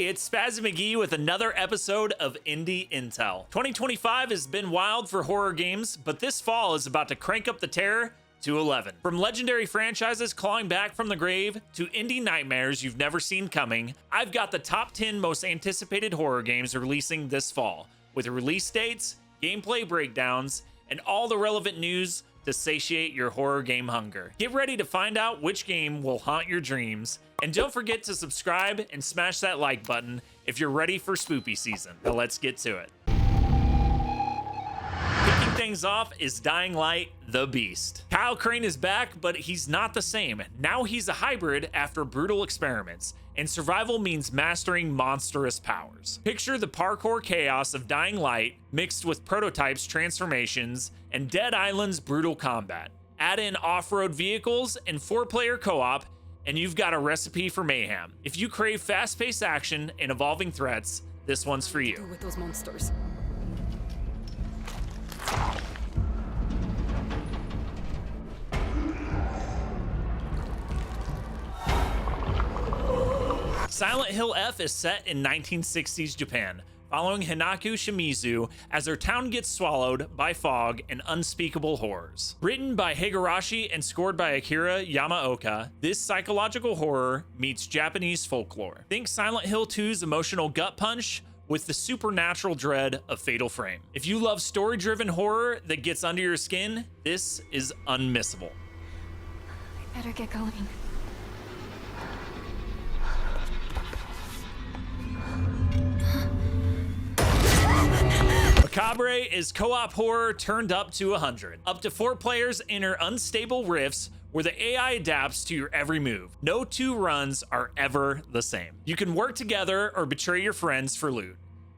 Hey, it's Spazzy McGee with another episode of Indie Intel. 2025 has been wild for horror games, but this fall is about to crank up the terror to 11. From legendary franchises clawing back from the grave to indie nightmares you've never seen coming, I've got the top 10 most anticipated horror games releasing this fall, with release dates, gameplay breakdowns, and all the relevant news to satiate your horror game hunger. Get ready to find out which game will haunt your dreams, and don't forget to subscribe and smash that like button if you're ready for spoopy season. Now let's get to it. Kicking things off is Dying Light: The Beast. Kyle Crane is back, but he's not the same. Now he's a hybrid after brutal experiments, and survival means mastering monstrous powers. Picture the parkour chaos of Dying Light mixed with Prototype's transformations and Dead Island's brutal combat. Add in off-road vehicles and 4-player co-op, and you've got a recipe for mayhem. If you crave fast-paced action and evolving threats, this one's for you. With those monsters. Silent Hill F is set in 1960s Japan, following Hinaku Shimizu as her town gets swallowed by fog and unspeakable horrors. Written by Higurashi and scored by Akira Yamaoka, this psychological horror meets Japanese folklore. Think Silent Hill 2's emotional gut punch with the supernatural dread of Fatal Frame. If you love story-driven horror that gets under your skin, this is unmissable. I better get going. Macabre is co-op horror turned up to 100. Up to 4 players enter unstable rifts where the AI adapts to your every move. No 2 runs are ever the same. You can work together or betray your friends for loot.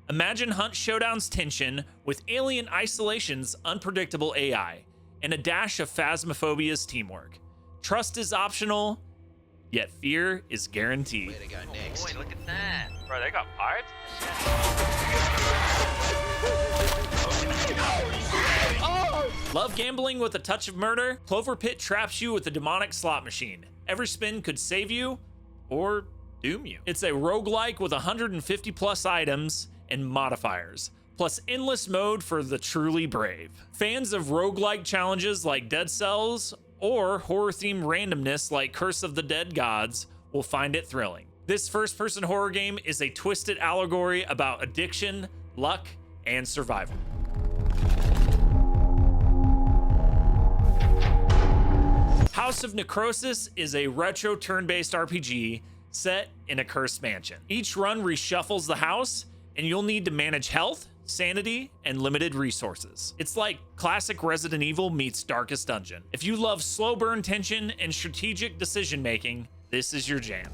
Imagine Hunt Showdown's tension with Alien Isolation's unpredictable AI and a dash of Phasmophobia's teamwork. Trust is optional, yet fear is guaranteed. Way to go next. Boy, look at that. Bro, they got pirates? Love gambling with a touch of murder? Clover Pit traps you with a demonic slot machine. Every spin could save you or doom you. It's a roguelike with 150 plus items and modifiers, plus endless mode for the truly brave. Fans of roguelike challenges like Dead Cells or horror-themed randomness like Curse of the Dead Gods will find it thrilling. This first-person horror game is a twisted allegory about addiction, luck, and survival. House of Necrosis is a retro turn-based RPG set in a cursed mansion. Each run reshuffles the house, and you'll need to manage health, sanity, and limited resources. It's like classic Resident Evil meets Darkest Dungeon. If you love slow burn tension and strategic decision making, this is your jam.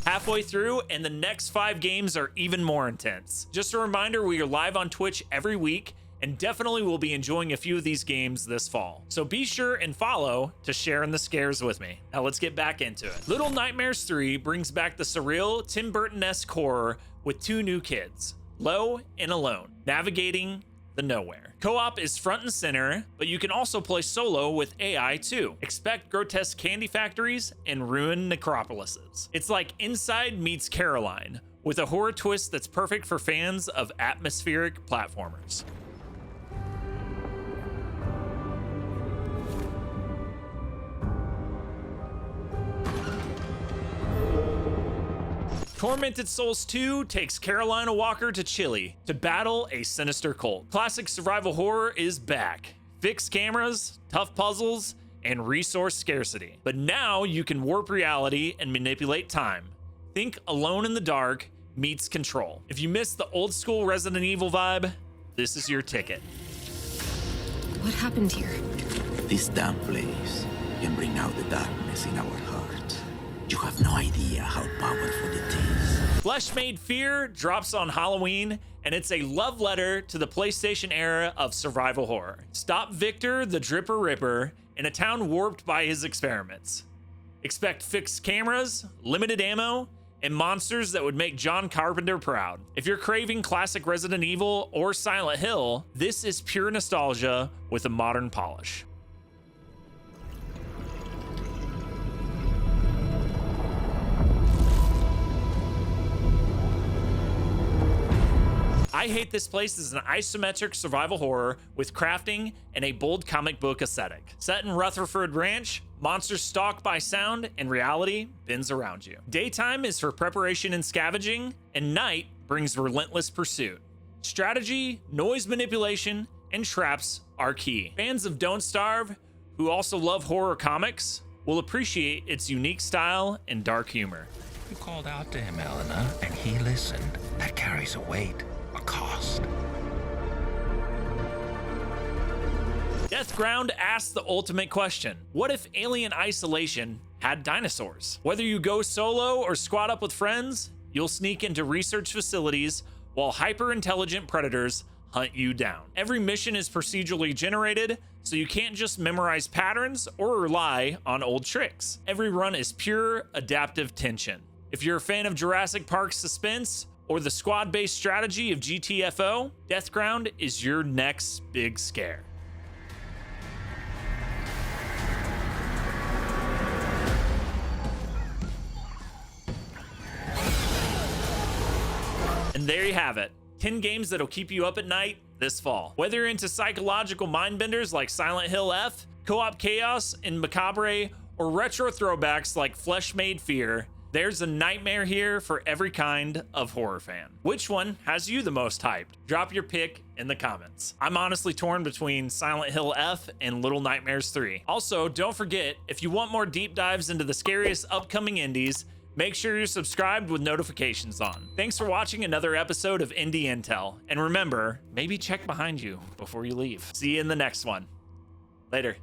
Halfway through, and the next 5 games are even more intense. Just a reminder, we are live on Twitch every week, and definitely will be enjoying a few of these games this fall. So be sure and follow to share in the scares with me. Now let's get back into it. Little Nightmares 3 brings back the surreal Tim Burton-esque horror with 2 new kids, Lo and Alone, navigating the nowhere. Co-op is front and center, but you can also play solo with AI too. Expect grotesque candy factories and ruined necropolises. It's like Inside meets Caroline, with a horror twist that's perfect for fans of atmospheric platformers. Tormented Souls 2 takes Carolina Walker to Chile to battle a sinister cult. Classic survival horror is back. Fixed cameras, tough puzzles, and resource scarcity. But now you can warp reality and manipulate time. Think Alone in the Dark meets Control. If you miss the old school Resident Evil vibe, this is your ticket. What happened here? This damn place can bring out the darkness in our hearts. You have no idea how powerful it is. Flesh Made Fear drops on Halloween, and it's a love letter to the PlayStation era of survival horror. Stop Victor, the Dripper Ripper, in a town warped by his experiments. Expect fixed cameras, limited ammo, and monsters that would make John Carpenter proud. If you're craving classic Resident Evil or Silent Hill, this is pure nostalgia with a modern polish. I Hate This Place is an isometric survival horror with crafting and a bold comic book aesthetic. Set in Rutherford Ranch, monsters stalk by sound and reality bends around you. Daytime is for preparation and scavenging, and night brings relentless pursuit. Strategy, noise manipulation, and traps are key. Fans of Don't Starve, who also love horror comics, will appreciate its unique style and dark humor. You called out to him, Eleanor, and he listened. That carries a weight. Cost. Deathground asks the ultimate question. What if Alien Isolation had dinosaurs? Whether you go solo or squad up with friends, you'll sneak into research facilities while hyper-intelligent predators hunt you down. Every mission is procedurally generated, so you can't just memorize patterns or rely on old tricks. Every run is pure adaptive tension. If you're a fan of Jurassic Park suspense, or the squad-based strategy of GTFO, Deathground is your next big scare. And there you have it. 10 games that'll keep you up at night this fall. Whether you're into psychological mindbenders like Silent Hill F, co-op chaos in Macabre, or retro throwbacks like Flesh Made Fear, there's a nightmare here for every kind of horror fan. Which one has you the most hyped? Drop your pick in the comments. I'm honestly torn between Silent Hill F and Little Nightmares 3. Also, don't forget, if you want more deep dives into the scariest upcoming indies, make sure you're subscribed with notifications on. Thanks for watching another episode of Indie Intel. And remember, maybe check behind you before you leave. See you in the next one. Later.